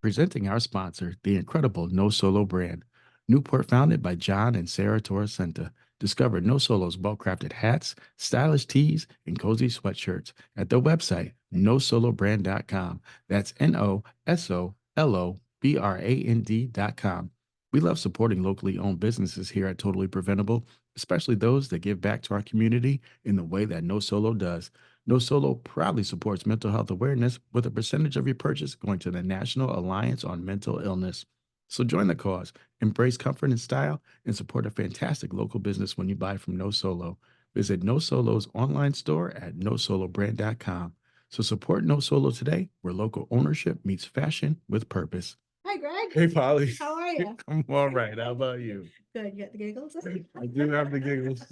presenting our sponsor, the incredible No Solo brand. Newport founded by John and Sarah Torresenta. Discover No Solo's well-crafted hats, stylish tees, and cozy sweatshirts at their website, nosolobrand.com. That's NOSOLOBRAND.com. We love supporting locally owned businesses here at Totally Preventable, especially those that give back to our community in the way that No Solo does. No Solo proudly supports mental health awareness with a percentage of your purchase going to the National Alliance on Mental Illness. So join the cause, embrace comfort and style, and support a fantastic local business when you buy from No Solo. Visit No Solo's online store at nosolobrand.com. So support No Solo today, where local ownership meets fashion with purpose. Hi, Greg. Hey, Polly. How are you? I'm all right. How about you? Good. You got the giggles? I do have the giggles.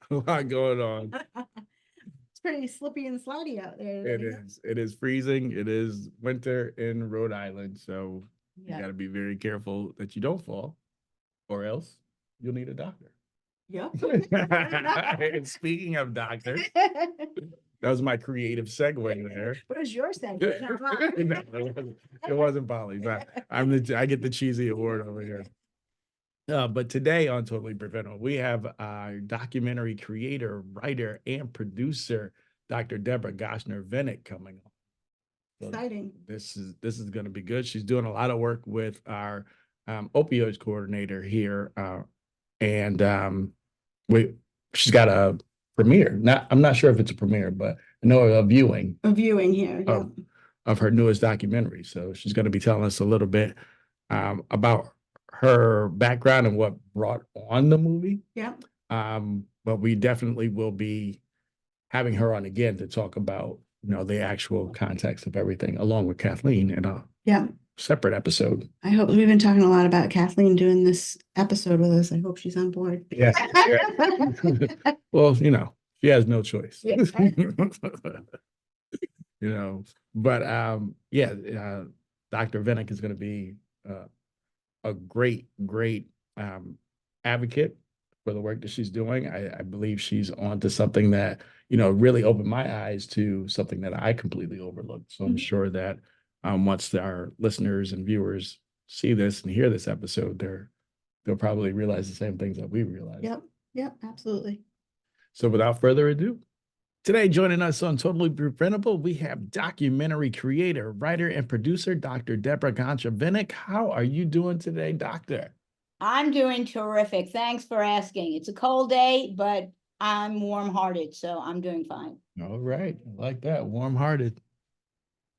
A lot going on. It's pretty slippy and slidey out there It today. is. It is freezing. It is winter in Rhode Island. So you Yeah. got to be very careful that you don't fall, or else you'll need a doctor. Yep. And speaking of doctors, that was my creative segue there. What was your segue? Not mine. No, it wasn't Polly's. I get the cheesy award over here. But today on Totally Preventable, we have our documentary creator, writer, and producer, Dr. Debra Gonsher Vinik, coming on. So Exciting. this is going to be good. She's doing a lot of work with our opioids coordinator here, and she's got a premiere. I'm not sure if it's a premiere, but I know a viewing. A viewing here. Yeah. Of her newest documentary. So she's going to be telling us a little bit about her background and what brought on the movie. Yeah. But we definitely will be having her on again to talk about, the actual context of everything, along with Kathleen in a separate episode. I hope we've been talking a lot about Kathleen doing this episode with us. I hope she's on board. Yeah. Well, she has no choice. Yeah. But Dr. Vinik is going to be a great advocate for the work that she's doing. I believe she's onto something that, really opened my eyes to something that I completely overlooked. So I'm sure that once our listeners and viewers see this and hear this episode, they'll probably realize the same things that we realized. Yep, absolutely. So without further ado, today joining us on Totally Preventable, we have documentary creator, writer, and producer, Dr. Debra Gonsher Vinik. How are you doing today, Doctor? I'm doing terrific. Thanks for asking. It's a cold day, but I'm warm-hearted, so I'm doing fine. All right. I like that. Warm-hearted.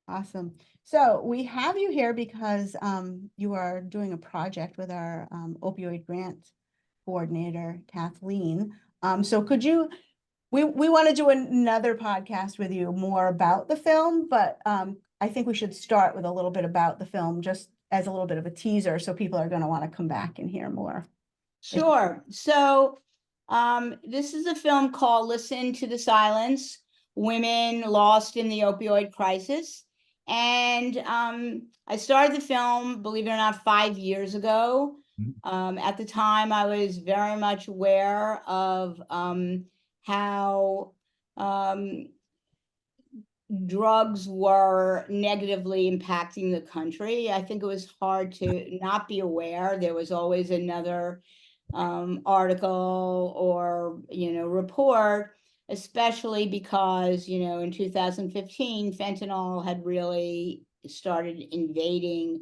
Awesome. So we have you here because you are doing a project with our opioid grant coordinator, Kathleen. So could you, we want to do another podcast with you more about the film, but I think we should start with a little bit about the film, just as a little bit of a teaser, so people are going to want to come back and hear more. Sure. So this is a film called Listen to the Silence, Women Lost in the Opioid Crisis. And I started the film, believe it or not, 5 years ago. At the time, I was very much aware of how drugs were negatively impacting the country. I think it was hard to not be aware. There was always another article or, report, especially because, in 2015, fentanyl had really started invading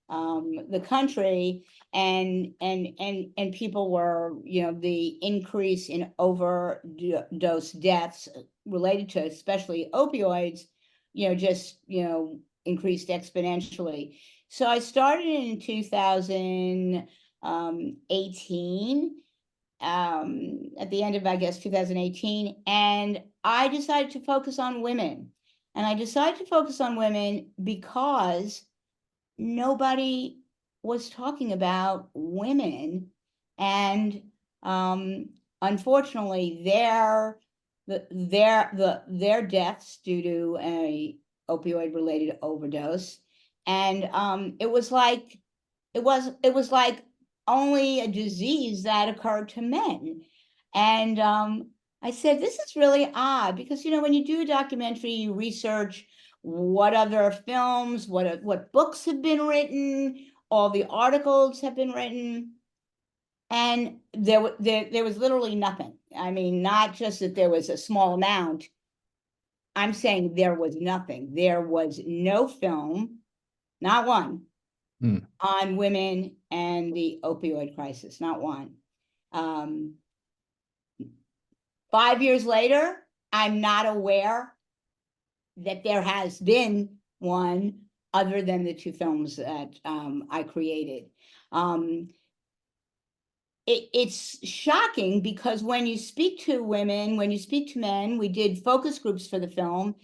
the country, and people were, the increase in overdose deaths related to especially opioids, increased exponentially. So I started in 2018, at the end of, I guess, 2018, and I decided to focus on women. And I decided to focus on women because nobody was talking about women, and unfortunately, their deaths due to a opioid-related overdose, and it was like only a disease that occurred to men. And I said, this is really odd, because when you do a documentary, you research what other films, what books have been written, all the articles have been written. And there was literally nothing. I mean, not just that there was a small amount. I'm saying there was nothing. There was no film, not one, on women and the opioid crisis, not one. 5 years later, I'm not aware that there has been one other than the two films that I created. It's shocking because when you speak to women, when you speak to men, we did focus groups for the film.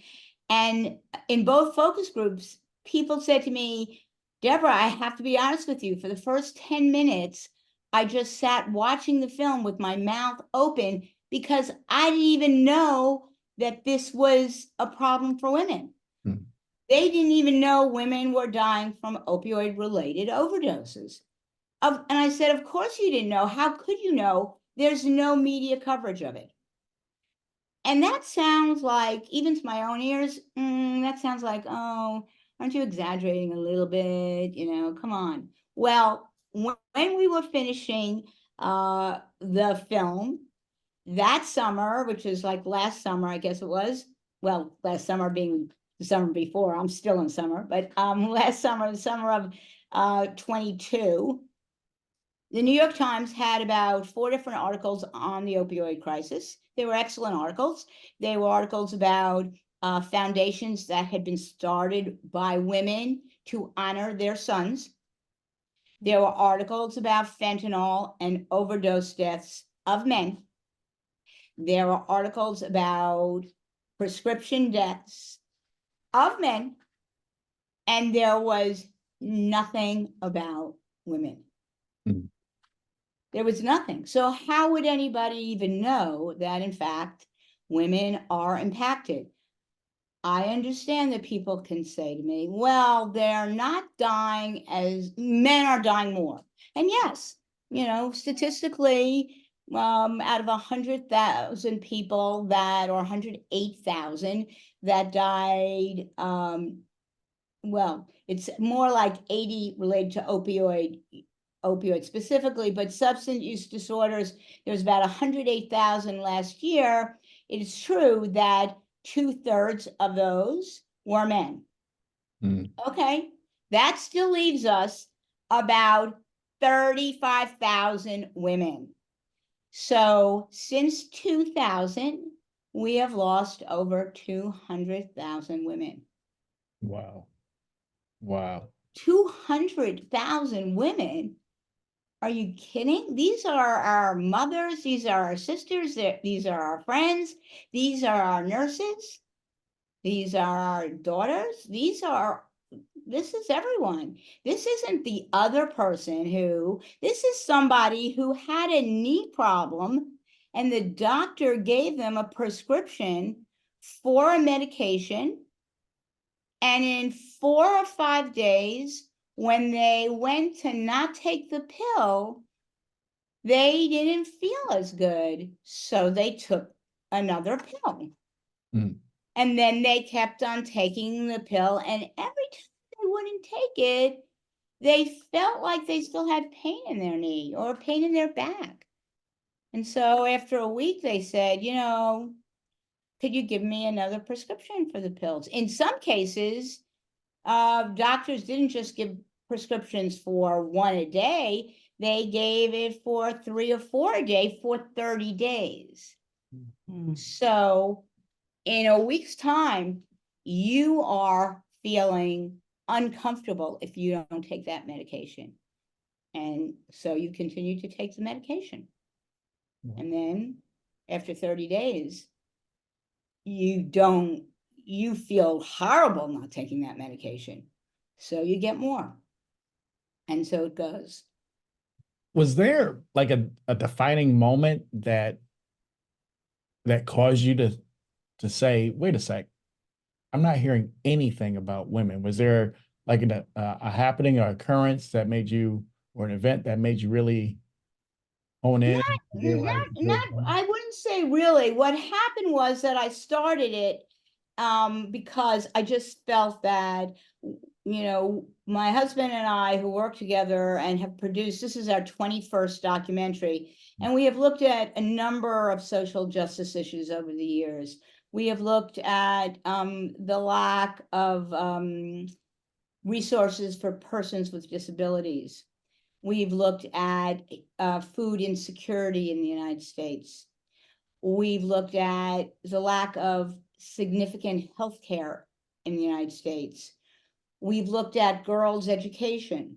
And in both focus groups, people said to me, Debra, I have to be honest with you, for the first 10 minutes, I just sat watching the film with my mouth open because I didn't even know that this was a problem for women. They didn't even know women were dying from opioid-related overdoses. And I said, of course you didn't know. How could you know? There's no media coverage of it. And that sounds like, even to my own ears, that sounds like, oh, aren't you exaggerating a little bit? You know, come on. Well, when we were finishing the film that summer, which is like last summer, I guess it was. Well, last summer being the summer before, I'm still in summer, but last summer, the summer of 22, the New York Times had about 4 different articles on the opioid crisis. They were excellent articles. They were articles about foundations that had been started by women to honor their sons. There were articles about fentanyl and overdose deaths of men. There were articles about prescription deaths of men. And there was nothing about women. There was nothing. So how would anybody even know that, in fact, women are impacted? I understand that people can say to me, well, they're not dying as men are dying more. And yes, you know, statistically, out of 100,000 people that, or 108,000 that died, well, it's more like 80 related to opioid specifically, but substance use disorders, there's about 108,000 last year. It is true that 2/3 of those were men. Okay, that still leaves us about 35,000 women. So since 2000, we have lost over 200,000 women. Wow. Wow. 200,000 women? Are you kidding? These are our mothers. These are our sisters. These are our friends. These are our nurses. These are our daughters. This is everyone. This isn't the other person this is somebody who had a knee problem and the doctor gave them a prescription for a medication. And in 4 or 5 days, when they went to not take the pill, they didn't feel as good. So they took another pill. And then they kept on taking the pill. And every time they wouldn't take it, they felt like they still had pain in their knee or pain in their back. And so after a week, they said, you know, could you give me another prescription for the pills? In some cases, doctors didn't just give prescriptions for 1 a day. They gave it for 3 or 4 a day for 30 days. So in a week's time, you are feeling uncomfortable if you don't take that medication. And so you continue to take the medication. And then after 30 days, you feel horrible not taking that medication. So you get more. And so it goes. Was there like a defining moment that caused you to say, wait a sec, I'm not hearing anything about women? Was there like a happening or occurrence that made you, or an event that made you really hone in? I wouldn't say really. What happened was that I started it because I just felt that, my husband and I, who work together and have produced, this is our 21st documentary, and we have looked at a number of social justice issues over the years. We have looked at the lack of resources for persons with disabilities. We've looked at food insecurity in the United States. We've looked at the lack of significant health care in the United States. We've looked at girls' education.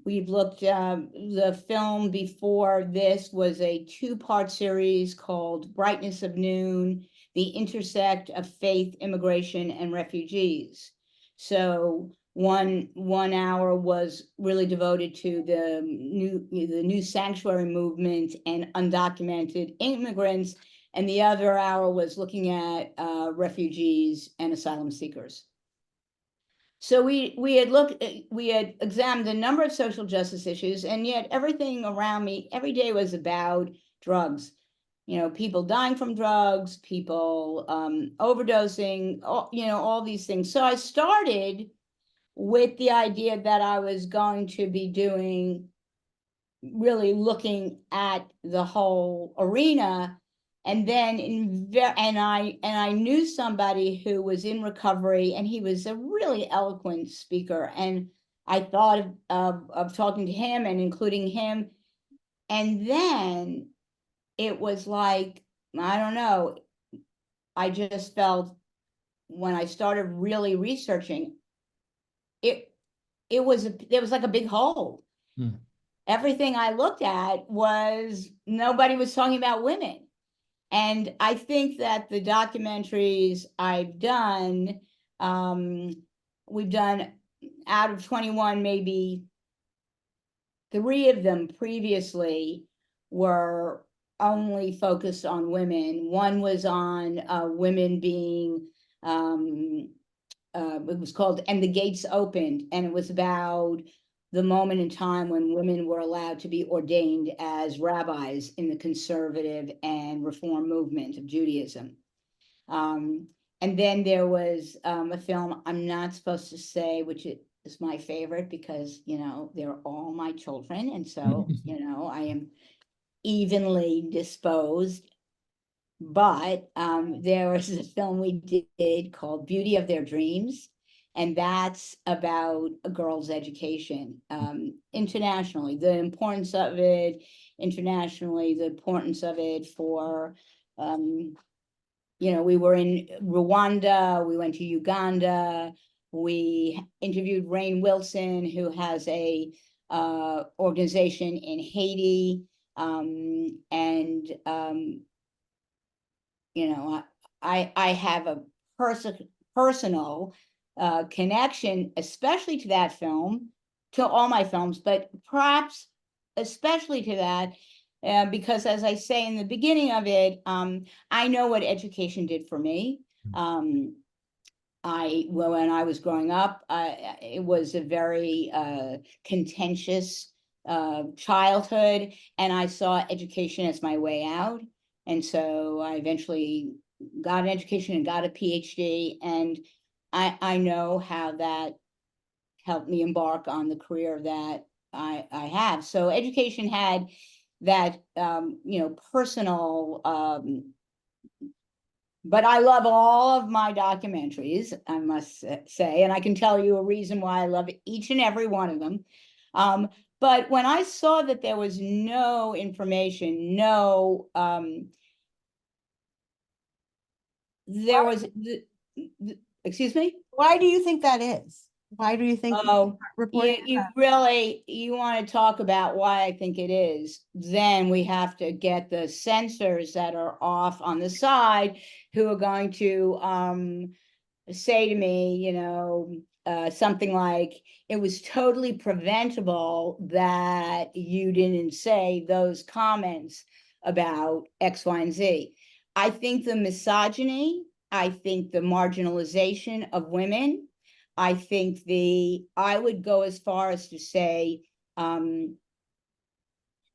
We've looked, the film before this was a two-part series called Brightness of Noon, the intersect of faith, immigration, and refugees. So one hour was really devoted to the new sanctuary movement and undocumented immigrants, and the other hour was looking at refugees and asylum seekers. So we had examined a number of social justice issues, and yet everything around me every day was about drugs. People dying from drugs, people overdosing, all these things. So I started with the idea that I was going to be really looking at the whole arena. And then I knew somebody who was in recovery, and he was a really eloquent speaker. And I thought of talking to him and including him. And then it was like, I don't know, I just felt when I started really researching, there was like a big hole. Everything I looked at was, nobody was talking about women. And I think that the documentaries I've done, we've done out of 21, maybe 3 of them previously were only focused on women. One was on women being, it was called And the Gates Opened, and it was about the moment in time when women were allowed to be ordained as rabbis in the conservative and reform movement of Judaism. And then there was a film I'm not supposed to say, which is my favorite because, they're all my children. And so, I am evenly disposed. But there was a film we did called Beauty of Their Dreams. And that's about a girl's education internationally, the importance of it internationally, the importance of it for, we were in Rwanda, we went to Uganda, we interviewed Rainn Wilson, who has a organization in Haiti, and I have a personal connection, especially to that film, to all my films, but perhaps especially to that, because as I say in the beginning of it, I know what education did for me. When I was growing up, it was a very contentious childhood, and I saw education as my way out. And so I eventually got an education and got a PhD, and I know how that helped me embark on the career that I have. So education had that, personal, but I love all of my documentaries, I must say, and I can tell you a reason why I love each and every one of them. But when I saw that there was no information, there was, excuse me? Why do you think that is? Why do you think reporting? You want to talk about why I think it is, then we have to get the censors that are off on the side who are going to say to me, something like, it was totally preventable that you didn't say those comments about X, Y, and Z. I think the misogyny, I think the marginalization of women, I think I would go as far as to say the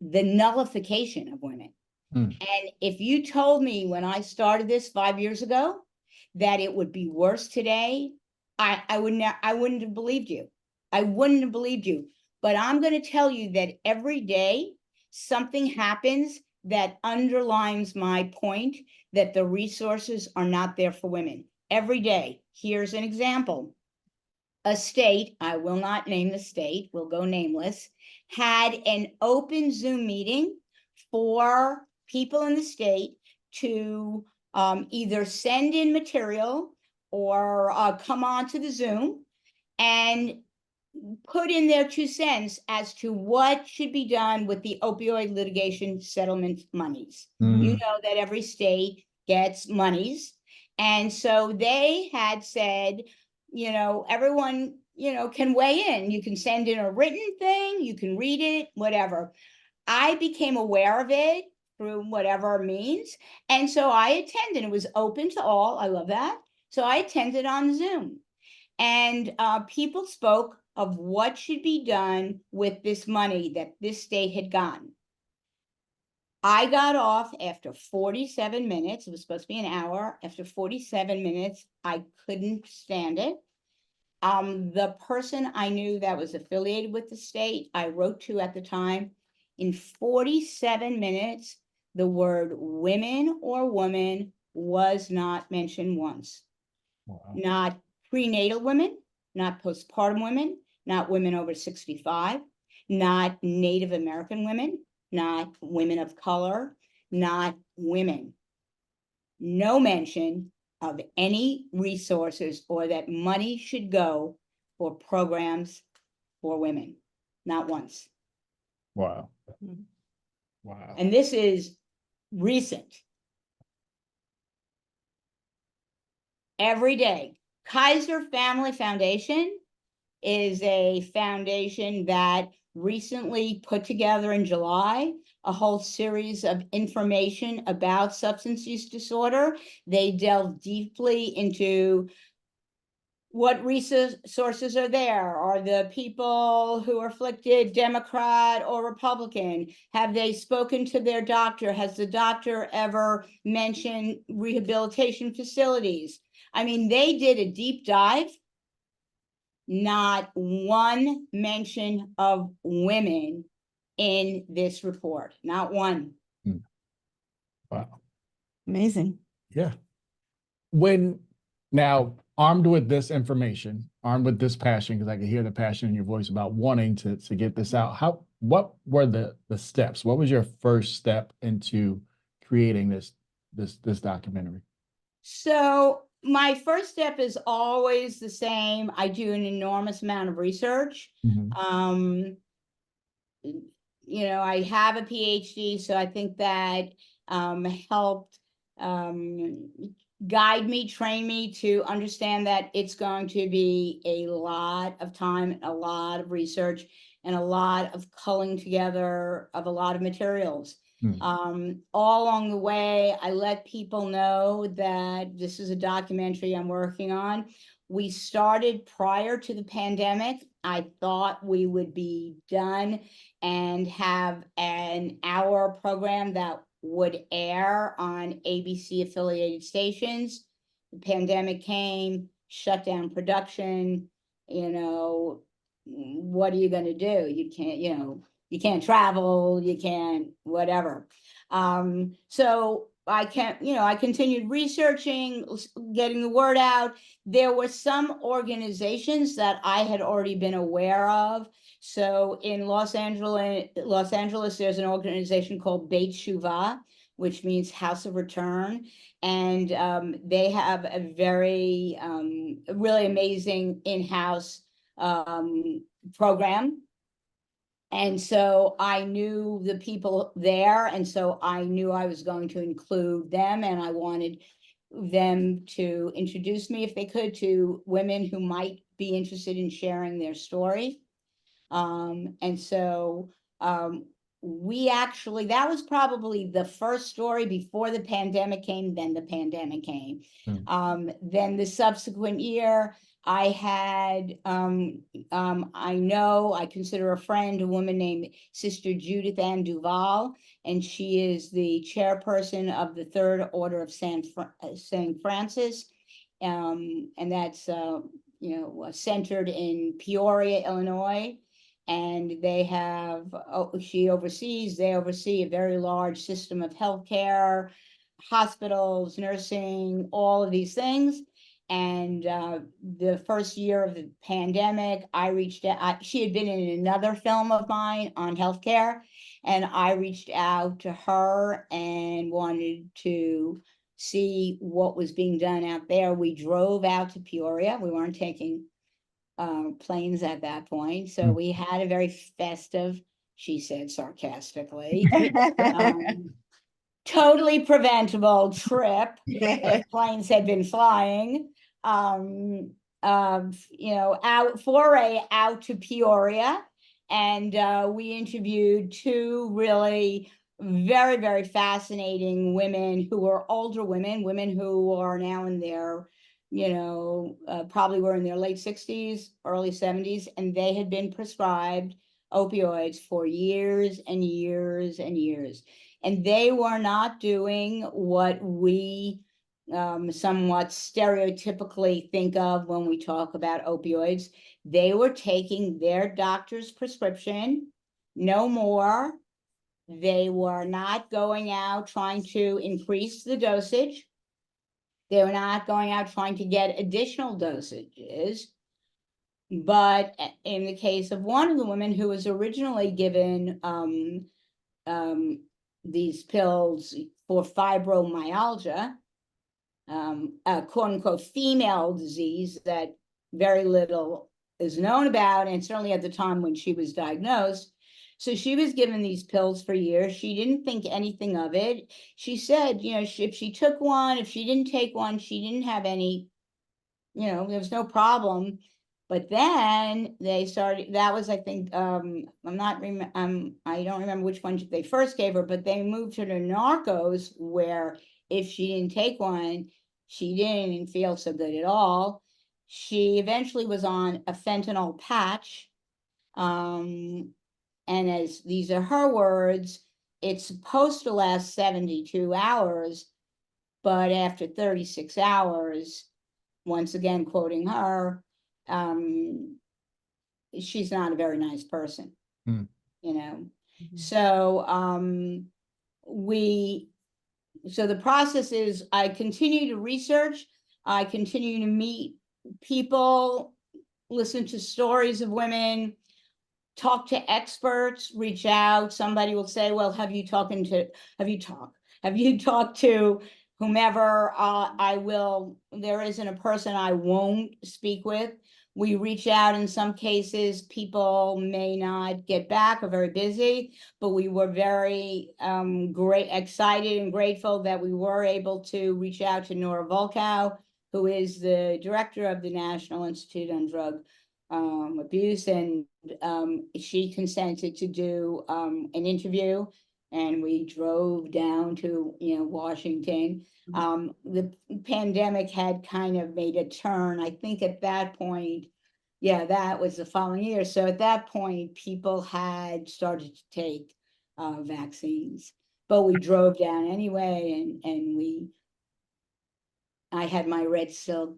nullification of women. Mm. And if you told me when I started this 5 years ago that it would be worse today, I wouldn't have believed you. I wouldn't have believed you. But I'm going to tell you that every day something happens that underlines my point that the resources are not there for women. Every day. Here's an example. A state, I will not name the state, will go nameless, had an open Zoom meeting for people in the state to either send in material or come on to the Zoom and put in their 2 cents as to what should be done with the opioid litigation settlement monies. You know that every state gets monies. And so they had said, everyone, can weigh in. You can send in a written thing, you can read it, whatever. I became aware of it through whatever means. And so I attended. It was open to all. I love that. So I attended on Zoom. And people spoke of what should be done with this money that this state had gotten. I got off after 47 minutes. It was supposed to be an hour. After 47 minutes, I couldn't stand it. The person I knew that was affiliated with the state, I wrote to at the time, in 47 minutes, the word women or woman was not mentioned once. Wow. Not prenatal women, not postpartum women, not women over 65, not Native American women, not women of color, not women. No mention of any resources or that money should go for programs for women. Not once. Wow. Mhm. Wow. And this is recent. Every day. Kaiser Family Foundation is a foundation that recently put together in July a whole series of information about substance use disorder. They delve deeply into what resources are there. Are the people who are afflicted Democrat or Republican? Have they spoken to their doctor? Has the doctor ever mentioned rehabilitation facilities? I mean, they did a deep dive. Not one mention of women in this report, not one. Wow. Amazing. Yeah. When now armed with this information, armed with this passion, because I can hear the passion in your voice about wanting to get this out. What were the steps? What was your first step into creating this documentary? So my first step is always the same. I do an enormous amount of research. Mhm. I have a PhD, so I think that helped guide me, train me to understand that it's going to be a lot of time, a lot of research, and a lot of culling together of a lot of materials. All along the way, I let people know that this is a documentary I'm working on. We started prior to the pandemic. I thought we would be done and have an hour program that would air on ABC affiliated stations. The pandemic came, shut down production. What are you going to do? You can't travel, you can't whatever. So I continued researching, getting the word out. There were some organizations that I had already been aware of. So in Los Angeles, there's an organization called Beit Shuvah, which means House of Return. And they have a very, really amazing in-house program. And so I knew the people there, and so I knew I was going to include them, and I wanted them to introduce me, if they could, to women who might be interested in sharing their story. And so that was probably the first story before the pandemic came, then the pandemic came. Then the subsequent year, I had, I consider a friend, a woman named Sister Judith Ann Duval, and she is the chairperson of the Third Order of St. Francis. And that's, centered in Peoria, Illinois. And they oversee a very large system of healthcare, hospitals, nursing, all of these things. And the first year of the pandemic, I reached out. She had been in another film of mine on healthcare, and I reached out to her and wanted to see what was being done out there. We drove out to Peoria. We weren't taking planes at that point, so we had a very festive, she said sarcastically, totally preventable trip if planes had been flying. Foray out to Peoria, and we interviewed two really very, very fascinating women who were older women who are now in their, probably were in their late 60s, early 70s, and they had been prescribed opioids for years and years and years. And they were not doing what we somewhat stereotypically think of when we talk about opioids. They were taking their doctor's prescription, no more. They were not going out trying to increase the dosage. They were not going out trying to get additional dosages. But in the case of one of the women who was originally given these pills for fibromyalgia, a quote unquote female disease that very little is known about, and certainly at the time when she was diagnosed. So she was given these pills for years. She didn't think anything of it. She said, if she took one, if she didn't take one, she didn't have any, there was no problem. But then they started, that was, I think, I don't remember which one they first gave her, but they moved her to narcos, where if she didn't take one, she didn't feel so good at all. She eventually was on a fentanyl patch. And as these are her words, it's supposed to last 72 hours, but after 36 hours, once again, quoting her, she's not a very nice person, So so the process is, I continue to research, I continue to meet people, listen to stories of women, talk to experts, reach out. Somebody will say, well, have you talked to whomever? There isn't a person I won't speak with. We reach out. In some cases, people may not get back, or very busy, but we were very excited and grateful that we were able to reach out to Nora Volkow, who is the director of the National Institute on Drug Abuse, and she consented to do an interview, and we drove down to Washington. The pandemic had kind of made a turn. I think at that point, that was the following year. So at that point, people had started to take vaccines, but we drove down anyway, and I had my red silk,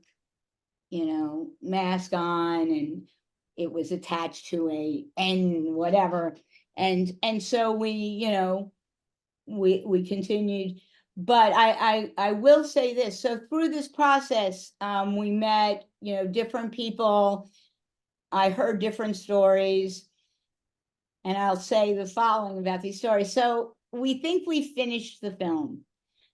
mask on, and it was attached to a N whatever. And so we continued. But I will say this. So through this process, we met, different people. I heard different stories. And I'll say the following about these stories. So we think we finished the film.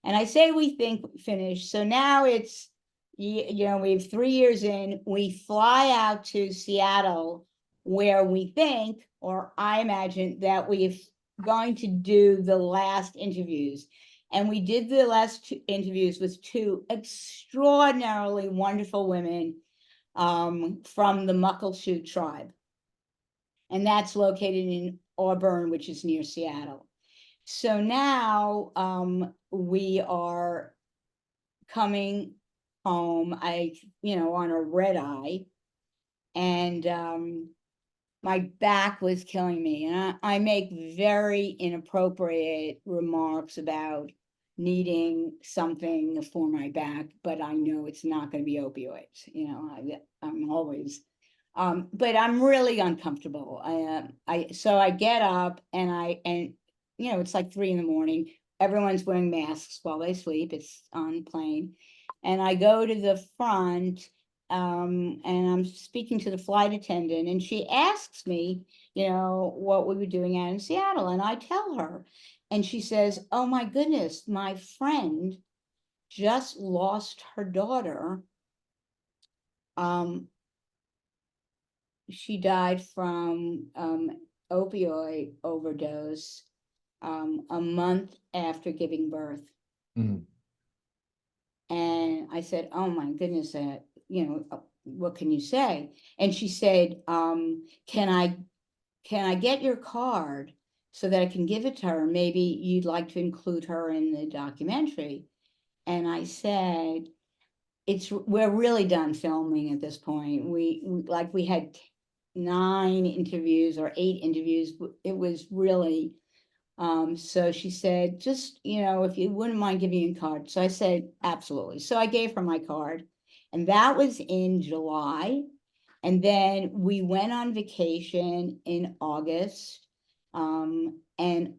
And I say we think finished. So now it's, we have 3 years in, we fly out to Seattle, where we think, or I imagine, that we're going to do the last interviews. And we did the last interviews with two extraordinarily wonderful women from the Muckleshoot tribe. And that's located in Auburn, which is near Seattle. So now we are coming home, on a red eye, and my back was killing me. And I make very inappropriate remarks about needing something for my back, but I know it's not going to be opioids. You know, I'm always, but I'm really uncomfortable. So I get up and you know, it's like 3 a.m. Everyone's wearing masks while they sleep. It's on the plane. And I go to the front, and I'm speaking to the flight attendant, and she asks me, you know, what we were doing out in Seattle. And I tell her, and she says, "Oh my goodness, my friend just lost her daughter. Um, she died from opioid overdose a month after giving birth." Mm. And I said, "Oh my goodness, you know, what can you say?" And she said, can I get your card so that I can give it to her? Maybe you'd like to include her in the documentary." And I said, we're really done filming at this point. We had 9 interviews or 8 interviews. It was really, so she said, "Just, you know, if you wouldn't mind giving me a card." So I said, "Absolutely." So I gave her my card, and that was in July. And then we went on vacation in August. And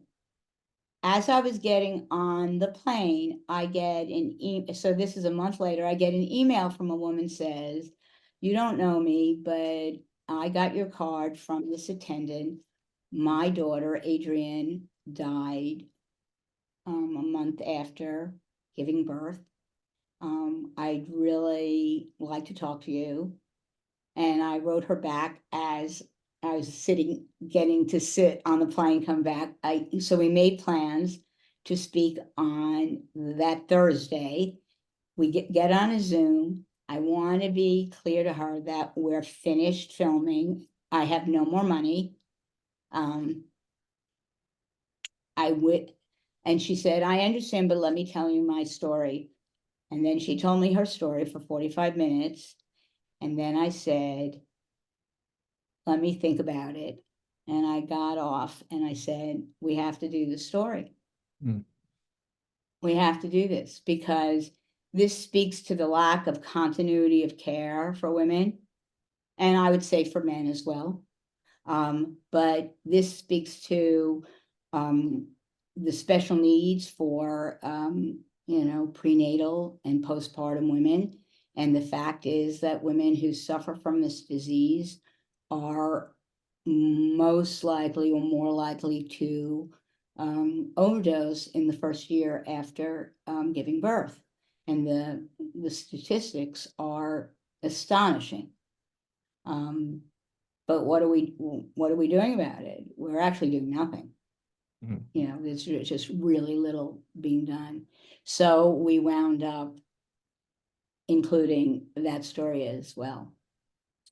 as I was getting on the plane, I get an email. So this is a month later, I get an email from a woman says, "You don't know me, but I got your card from this attendant. My daughter, Adrienne, died a month after giving birth. I'd really like to talk to you." And I wrote her back as I was getting to sit on the plane, come back. So we made plans to speak on that Thursday. We get on a Zoom. I want to be clear to her that we're finished filming. I have no more money. I would, and she said, "I understand, but let me tell you my story." And then she told me her story for 45 minutes. And then I said, "Let me think about it." And I got off and I said, "We have to do the story. Mm. We have to do this because this speaks to the lack of continuity of care for women. And I would say for men as well. But this speaks to the special needs for, you know, prenatal and postpartum women. And the fact is that women who suffer from this disease are most likely or more likely to overdose in the first year after giving birth. And the statistics are astonishing. But what are we doing about it? We're actually doing nothing. Mm. You know, there's just really little being done. So we wound up including that story as well.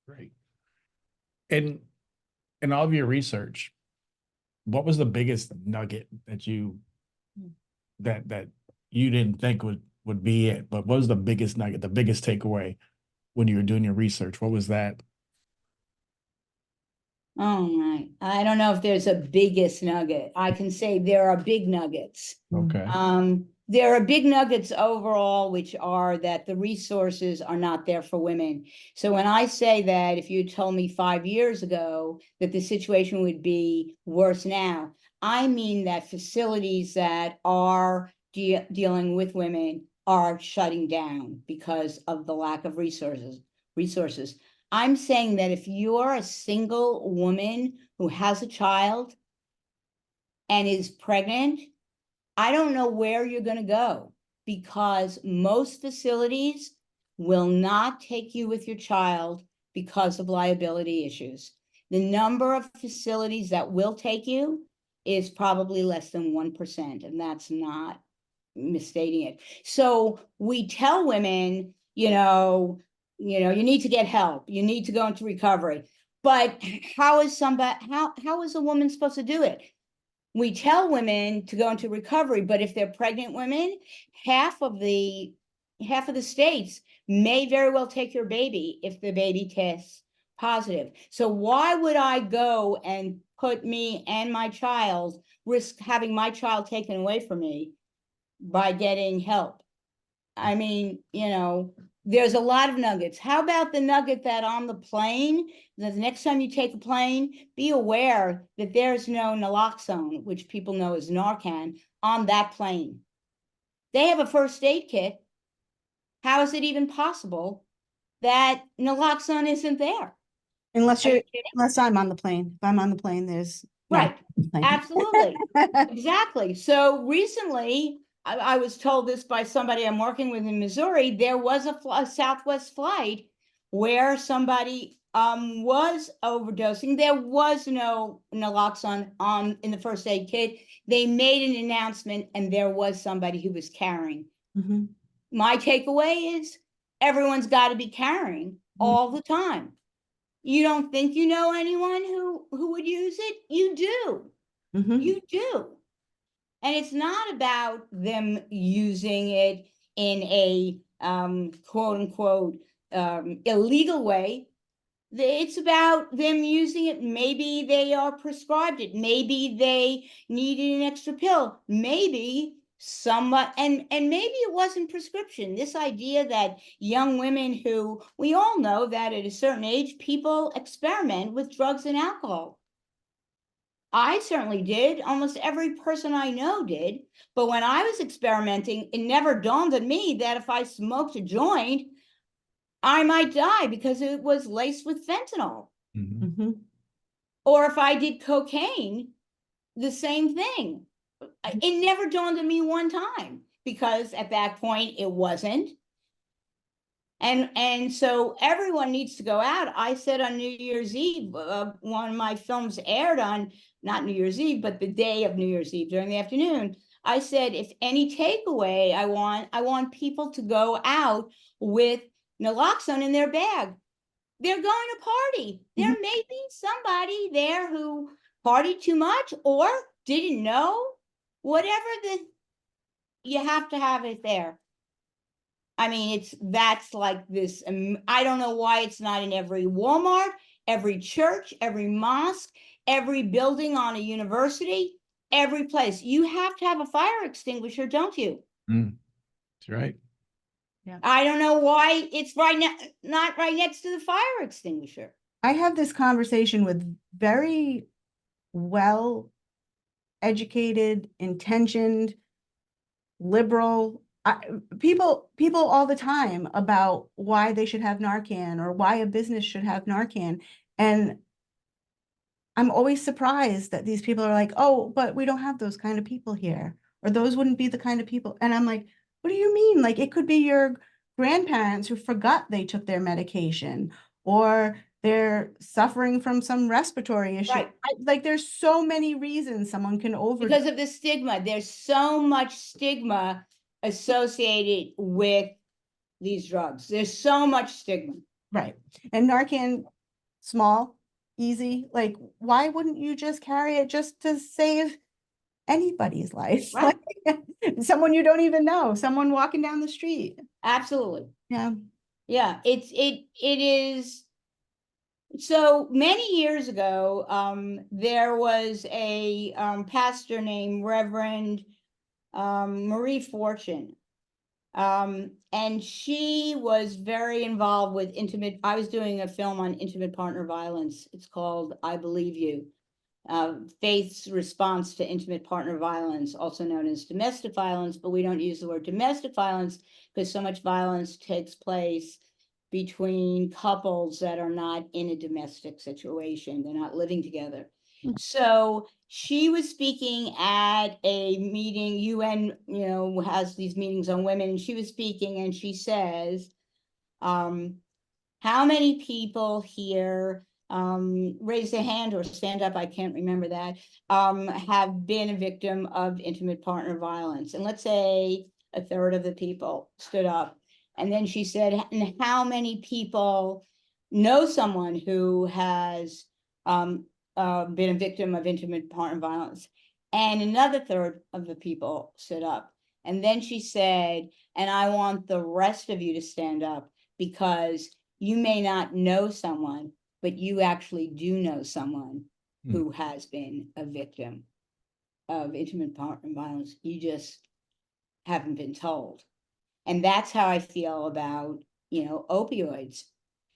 Great. And in all of your research, what was the biggest nugget that that you didn't think would be it, but what was the biggest nugget, the biggest takeaway when you were doing your research? What was that? Oh my, I don't know if there's a biggest nugget. I can say there are big nuggets. Okay. There are big nuggets overall, which are that the resources are not there for women. So when I say that, if you told me 5 years ago that the situation would be worse now, I mean that facilities that are dealing with women are shutting down because of the lack of resources. I'm saying that if you're a single woman who has a child and is pregnant, I don't know where you're going to go because most facilities will not take you with your child because of liability issues. The number of facilities that will take you is probably less than 1%, and that's not misstating it. So we tell women, you need to get help. You need to go into recovery. But how is a woman supposed to do it? We tell women to go into recovery, but if they're pregnant women, half of the states may very well take your baby if the baby tests positive. So why would I go and put me and my child, risk having my child taken away from me by getting help? I mean, you know, there's a lot of nuggets. How about the nugget that on the plane, the next time you take a plane, be aware that there's no naloxone, which people know as Narcan, on that plane. They have a first aid kit. How is it even possible that naloxone isn't there? Unless Are you you're, kidding? unless I'm on the plane. If I'm on the plane, there's no Right, plane. absolutely. Exactly. So recently, I was told this by somebody I'm working with in Missouri, there was a Southwest flight where somebody was overdosing. There was no naloxone in the first aid kit. They made an announcement and there was somebody who was carrying. Mhm. My takeaway is everyone's got to be carrying all the time. You don't think you know anyone who would use it? You do. Mhm. You do. And it's not about them using it in a quote unquote illegal way. It's about them using it. Maybe they are prescribed it. Maybe they needed an extra pill. Maybe somewhat, and maybe it wasn't prescription. This idea that young women who, we all know that at a certain age, people experiment with drugs and alcohol. I certainly did. Almost every person I know did. But when I was experimenting, it never dawned on me that if I smoked a joint, I might die because it was laced with fentanyl. Mhm. Mhm. Or if I did cocaine, the same thing. It never dawned on me one time because at that point it wasn't. And so everyone needs to go out. I said on New Year's Eve, one of my films aired on not New Year's Eve, but the day of New Year's Eve during the afternoon. I said, if any takeaway, I want people to go out with naloxone in their bag. They're going to party. There Mhm. may be somebody there who partied too much or didn't know. Whatever you have to have it there. I mean, that's like this. I don't know why it's not in every Walmart, every church, every mosque, every building on a university, every place. You have to have a fire extinguisher, don't you? Mm, that's right. I don't know why it's right now, not right next to the fire extinguisher. I have this conversation with very well educated, intentioned, liberal people all the time about why they should have Narcan or why a business should have Narcan. And I'm always surprised that these people are like, oh, but we don't have those kind of people here, or those wouldn't be the kind of people. And I'm like, what do you mean? Like, it could be your grandparents who forgot they took their medication, or they're suffering from some respiratory issue. Right. Like, there's so many reasons someone can overdose. Because of the stigma. There's so much stigma associated with these drugs. There's so much stigma. Right. And Narcan, small, easy. Like, why wouldn't you just carry it just to save anybody's life? Right. Like, someone you don't even know, someone walking down the street. Absolutely. Yeah. Yeah. It is. So many years ago, there was a pastor named Reverend Marie Fortune. And she was very involved with I was doing a film on intimate partner violence. It's called I Believe You. Faith's response to intimate partner violence, also known as domestic violence, but we don't use the word domestic violence because so much violence takes place between couples that are not in a domestic situation. They're not living together. So she was speaking at a meeting, UN, has these meetings on women, and she was speaking and she says, how many people here raise their hand or stand up, I can't remember that, have been a victim of intimate partner violence? And let's say a third of the people stood up. And then she said, and how many people know someone who has been a victim of intimate partner violence? And another third of the people stood up. And then she said, and I want the rest of you to stand up because you may not know someone, but you actually do know someone Mm. who has been a victim of intimate partner violence. You just haven't been told. And that's how I feel about, opioids.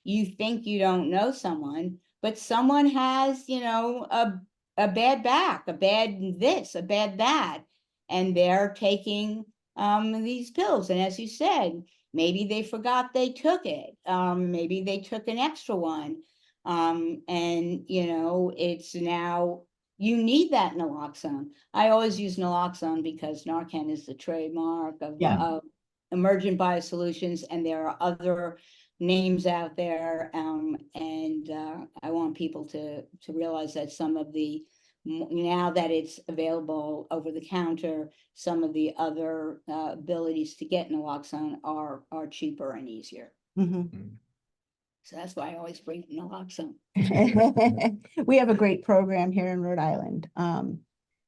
You think you don't know someone, but someone has, a bad back, a bad this, a bad that, and they're taking these pills. And as you said, maybe they forgot they took it. Maybe they took an extra one. And it's now you need that naloxone. I always use naloxone because Narcan is the trademark of, Yeah. of Emergent Biosolutions, and there are other names out there. And I want people to realize that some of the, now that it's available over the counter, some of the other abilities to get naloxone are cheaper and easier. Mhm. Mm. So that's why I always bring naloxone. We have a great program here in Rhode Island,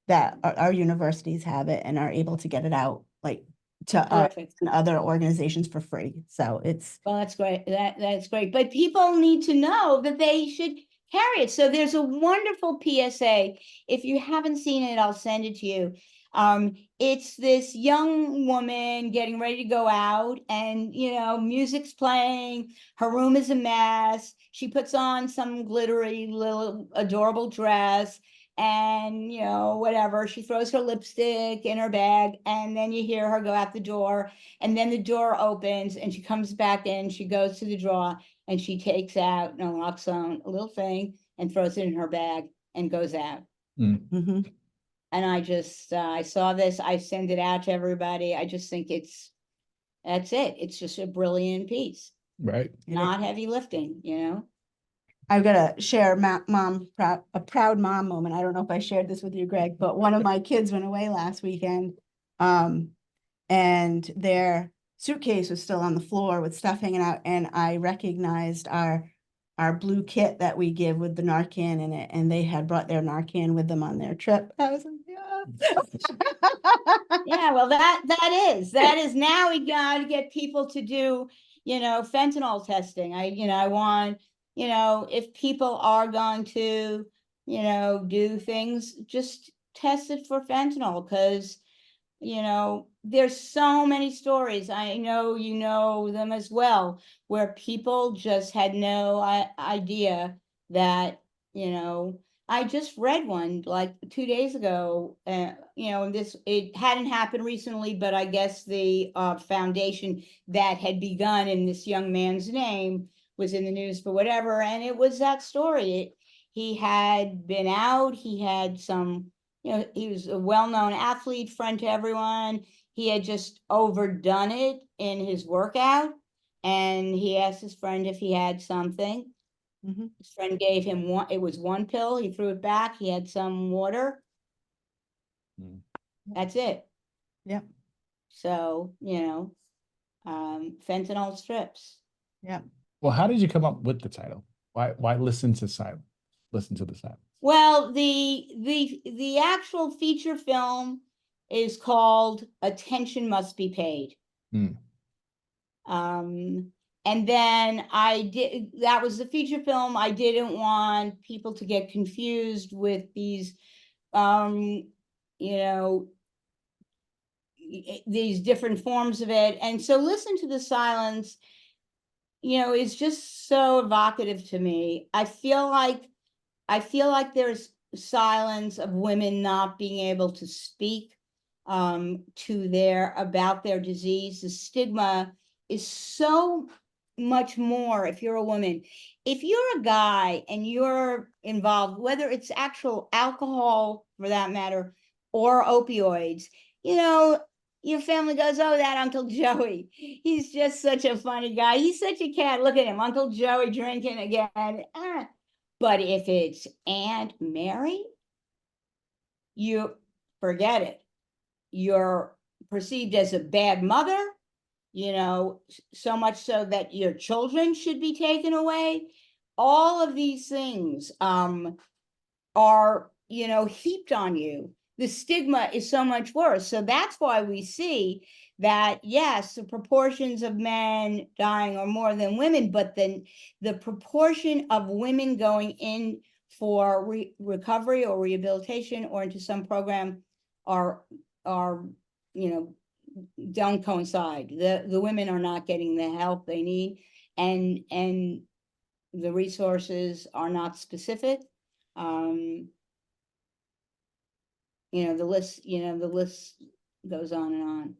that our universities have it and are able to get it out, like, to us Terrific. and other organizations for free. So it's, Well, that's great. That's great. But people need to know that they should carry it. So there's a wonderful PSA. If you haven't seen it, I'll send it to you. It's this young woman getting ready to go out, and music's playing. Her room is a mess. She puts on some glittery little adorable dress, and whatever. She throws her lipstick in her bag, and then you hear her go out the door. And then the door opens and she comes back in, she goes to the drawer and she takes out naloxone, a little thing, and throws it in her bag and goes out. Mm. mhm. And I saw this, I send it out to everybody. I just think that's it. It's just a brilliant piece. Right. Not heavy lifting, I've got to share a proud mom moment. I don't know if I shared this with you, Greg, but one of my kids went away last weekend. And their suitcase was still on the floor with stuff hanging out. And I recognized our blue kit that we give with the Narcan in it. And they had brought their Narcan with them on their trip. I was like, yeah. Yeah, well, that is now we got to get people to do, fentanyl testing. I want, if people are going to, do things, just test it for fentanyl, because, there's so many stories. I know you know them as well, where people just had no idea that, I just read one like 2 days ago. It hadn't happened recently, but I guess the foundation that had begun in this young man's name was in the news for whatever, and it was that story. He had been out. He had some. He was a well-known athlete, friend to everyone. He had just overdone it in his workout, and he asked his friend if he had something. Mhm. His friend gave him one, it was one pill. He threw it back. He had some water. Mm. That's it. Yep. So, fentanyl strips. Yep. Well, how did you come up with the title? Why listen to silence? Listen to the silence. Well, the actual feature film is called Attention Must Be Paid. Mm. And then that was the feature film. I didn't want people to get confused with these, these different forms of it. And so Listen to the Silence, is just so evocative to me. I feel like there's silence of women not being able to speak about their disease. The stigma is so much more if you're a woman. If you're a guy and you're involved, whether it's actual alcohol for that matter, or opioids, your family goes, oh, that Uncle Joey, he's just such a funny guy. He's such a cat. Look at him, Uncle Joey drinking again. But if it's Aunt Mary, you forget it. You're perceived as a bad mother, so much so that your children should be taken away. All of these things are, heaped on you. The stigma is so much worse. So that's why we see that yes, the proportions of men dying are more than women, but then the proportion of women going in for recovery or rehabilitation or into some program are don't coincide. The women are not getting the help they need, and the resources are not specific. The list goes on and on.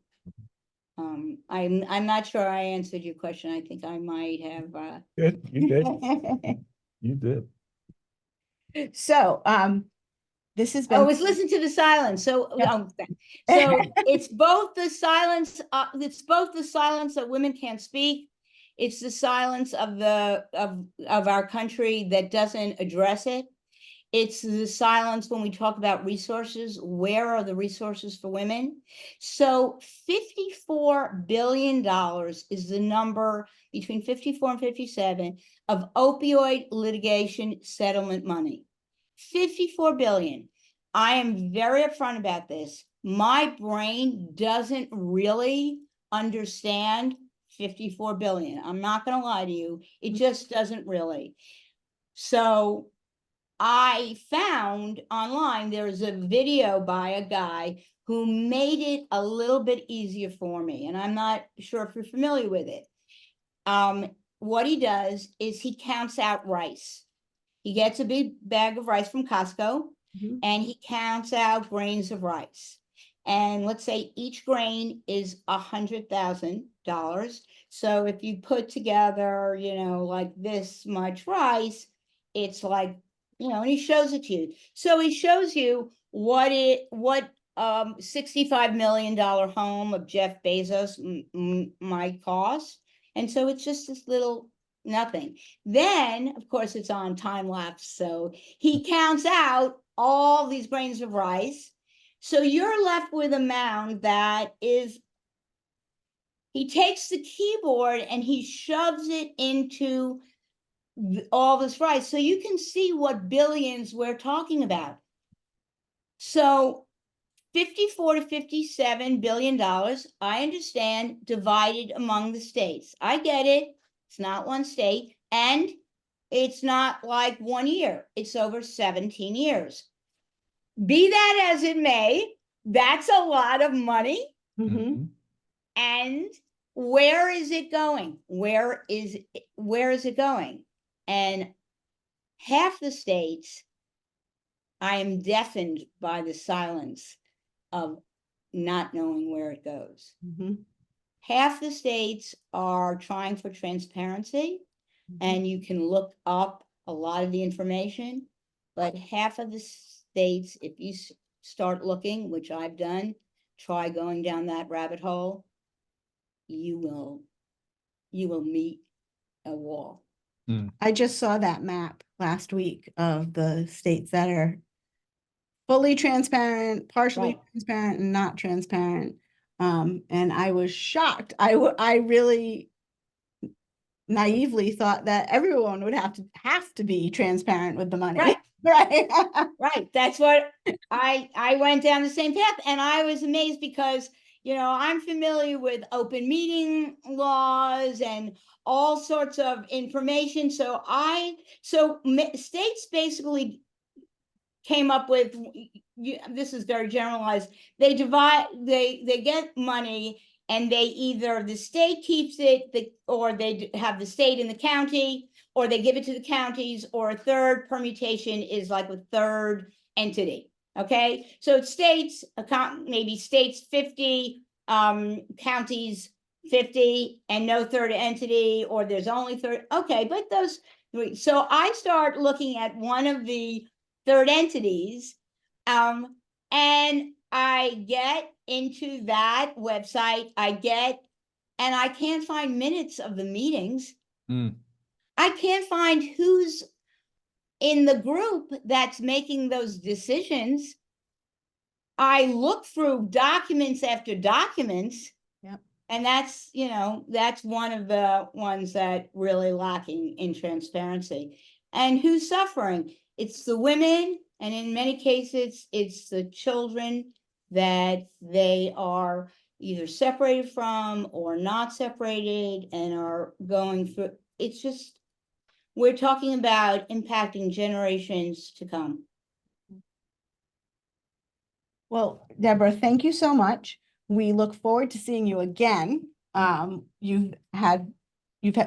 I'm not sure I answered your question. I think I might have. Good, you did. You did. So, this has Oh, been. it's listen to the silence. So, Yeah. so it's both the silence. It's both the silence that women can't speak. It's the silence of our country that doesn't address it. It's the silence when we talk about resources. Where are the resources for women? So $54 billion is the number between 54 and 57 of opioid litigation settlement money. 54 billion. I am very upfront about this. My brain doesn't really understand 54 billion. I'm not going to lie to you. It just doesn't really. So I found online there's a video by a guy who made it a little bit easier for me, and I'm not sure if you're familiar with it. What he does is he counts out rice. He gets a big bag of rice from Costco, and he counts out grains of rice. And let's say each grain is $100,000. So if you put together, like this much rice, it's like, and he shows it to you. So he shows you what $65 million home of Jeff Bezos might cost. And so it's just this little nothing. Then, of course, it's on time lapse. So he counts out all these grains of rice. So you're left with a mound that is, he takes the keyboard and he shoves it into all this rice. So you can see what billions we're talking about. So 54 to 57 billion dollars, I understand, divided among the states. I get it. It's not one state, and it's not like 1 year. It's over 17 years. Be that as it may, that's a lot of money. And where is it going? Where is it going? And half the states, I am deafened by the silence of not knowing where it goes. Half the states are trying for transparency, and you can look up a lot of the information, but half of the states, if you start looking, which I've done, try going down that rabbit hole, you will meet a wall. I just saw that map last week of the states that are fully transparent, partially transparent, and not transparent. And I was shocked. I really naively thought that everyone would have to be transparent with the money. Right. Right. Right. That's what I went down the same path, and I was amazed because, I'm familiar with open meeting laws and all sorts of information. So states basically came up with, this is very generalized, they get money, and they either, the state keeps it, or they have the state in the county, or they give it to the counties, or a third permutation is like a third entity. Okay, so it's states, maybe states 50, counties 50, and no third entity, or there's only third. Okay, but those three. So I start looking at one of the third entities, and I get into that website. And I can't find minutes of the meetings. I can't find who's in the group that's making those decisions. I look through documents after documents. Yep. And that's one of the ones that really lacking in transparency. And who's suffering? It's the women, and in many cases, it's the children that they are either separated from or not separated and are going through, it's just, we're talking about impacting generations to come. Well, Deborah, thank you so much. We look forward to seeing you again. You've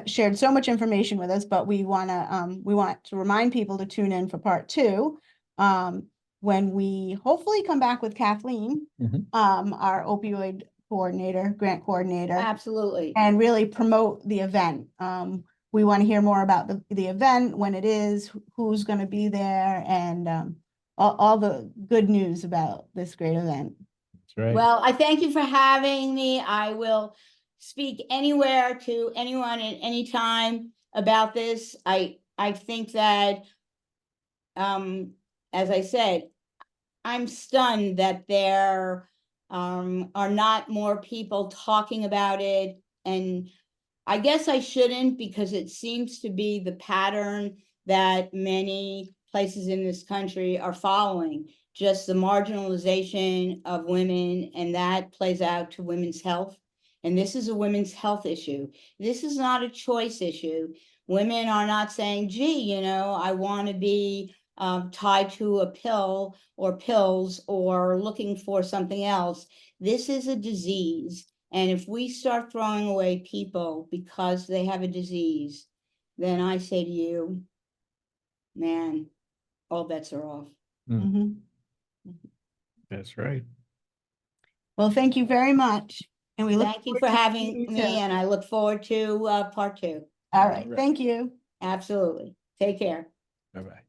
shared so much information with us, but we want to remind people to tune in for part 2, when we hopefully come back with Kathleen, our opioid grant coordinator, Absolutely. and really promote the event. We want to hear more about the event, when it is, who's going to be there, and all the good news about this great event. That's right. Well, I thank you for having me. I will speak anywhere to anyone at any time about this. I think that, as I said, I'm stunned that there are not more people talking about it. And I guess I shouldn't, because it seems to be the pattern that many places in this country are following, just the marginalization of women, and that plays out to women's health. And this is a women's health issue. This is not a choice issue. Women are not saying, gee, you know, I want to be tied to a pill or pills or looking for something else. This is a disease. And if we start throwing away people because they have a disease, then I say to you, man, all bets are off. Mhm. That's right. Well, thank you very much. And we look Thank you forward for to having seeing you me, soon. and I look forward to part 2. All right, All right. thank you. Absolutely. Take care. Bye-bye.